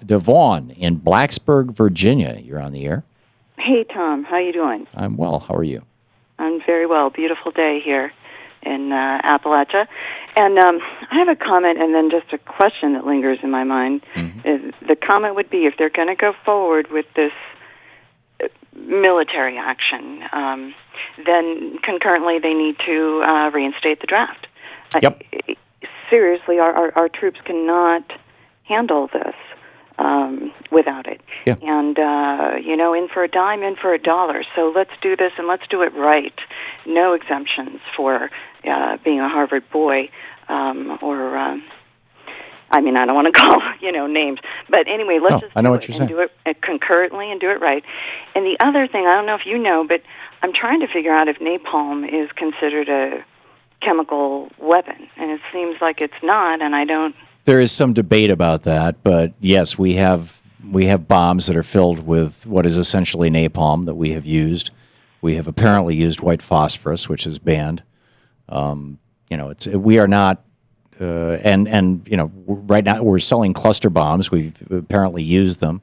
Devon in Blacksburg, Virginia. You're on the air. Hey, Tom. How you doing? I'm well. How are you? I'm very well. Beautiful day here in Appalachia. And I have a comment and then just a question that lingers in my mind. The comment would be, if they're going to go forward with this military action, then concurrently they need to reinstate the draft. Yep. Seriously, our troops cannot handle this without it. Yeah. And, in for a dime, in for a dollar. So let's do this, and let's do it right. No exemptions for being a Harvard boy I don't want to call, names. But anyway, let's just do it concurrently and do it right. And the other thing, I don't know if you know, but I'm trying to figure out if napalm is considered a chemical weapon. And it seems like it's not, and I don't... There is some debate about that, but yes, we have bombs that are filled with what is essentially napalm that we have used. We have apparently used white phosphorus, which is banned. We are not... right now we're selling cluster bombs. We've apparently used them.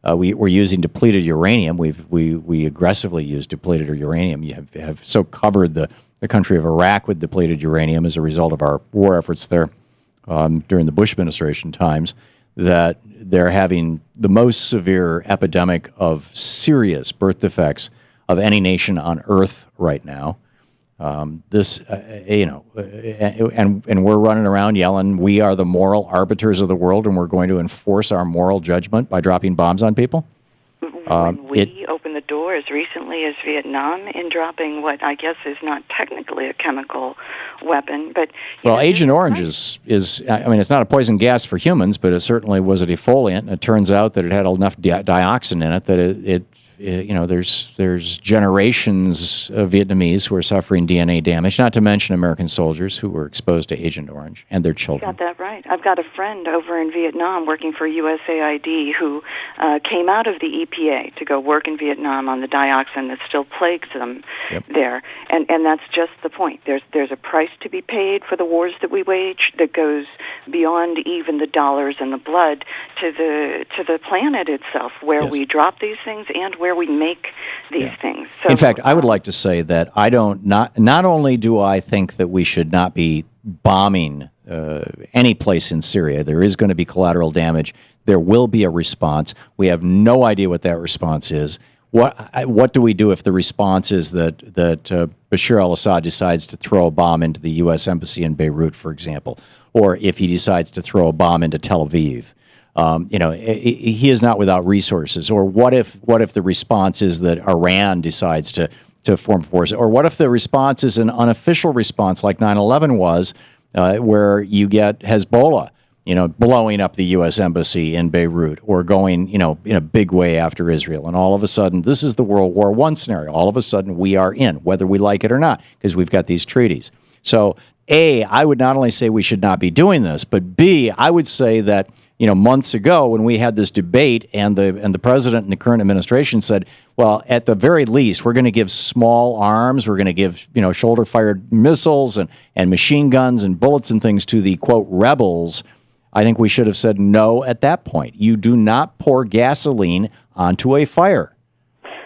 We're using depleted uranium. We aggressively use depleted uranium. You have so covered the country of Iraq with depleted uranium as a result of our war efforts there during the Bush administration times, that they're having the most severe epidemic of serious birth defects of any nation on Earth right now. And we're running around yelling, we are the moral arbiters of the world, and we're going to enforce our moral judgment by dropping bombs on people. When we opened the door as recently as Vietnam in dropping what I guess is not technically a chemical weapon, but... Agent Orange is it's not a poison gas for humans, but it certainly was a defoliant, and it turns out that it had enough dioxin in it that there's generations of Vietnamese who are suffering DNA damage, not to mention American soldiers who were exposed to Agent Orange and their children. You got that right. I've got a friend over in Vietnam working for USAID who came out of the EPA to go work in Vietnam on the dioxin that still plagues them there. And that's just the point. There's a price to be paid for the wars that we wage that goes beyond even the dollars and the blood to the planet itself, where we drop these things and where we make these things. So, in fact, I would like to say that not only do I think that we should not be bombing any place in Syria. There is going to be collateral damage. There will be a response. We have no idea what that response is. What do we do if the response is that Bashar al-Assad decides to throw a bomb into the U.S. Embassy in Beirut, for example, or if he decides to throw a bomb into Tel Aviv? He is not without resources. Or what if the response is that Iran decides to form forces? Or what if the response is an unofficial response like 9/11 was, where you get Hezbollah, blowing up the U.S. Embassy in Beirut, or going, in a big way after Israel. And all of a sudden, this is the World War I scenario. All of a sudden, we are in, whether we like it or not, because we've got these treaties. So, A, I would not only say we should not be doing this, but B, I would say that, months ago when we had this debate and the president and the current administration said, well, at the very least, we're going to give small arms, we're going to give, shoulder-fired missiles and machine guns and bullets and things to the, quote, rebels. I think we should have said no at that point. You do not pour gasoline onto a fire.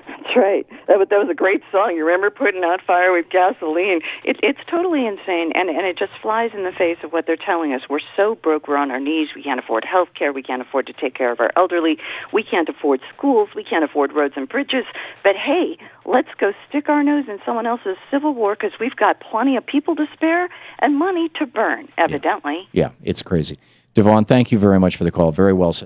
That's right. That was a great song. You remember putting out fire with gasoline? It's totally insane, and it just flies in the face of what they're telling us. We're so broke, we're on our knees. We can't afford health care. We can't afford to take care of our elderly. We can't afford schools. We can't afford roads and bridges. But hey, let's go stick our nose in someone else's civil war, because we've got plenty of people to spare and money to burn, evidently. Yeah, it's crazy. Devon, thank you very much for the call. Very well said.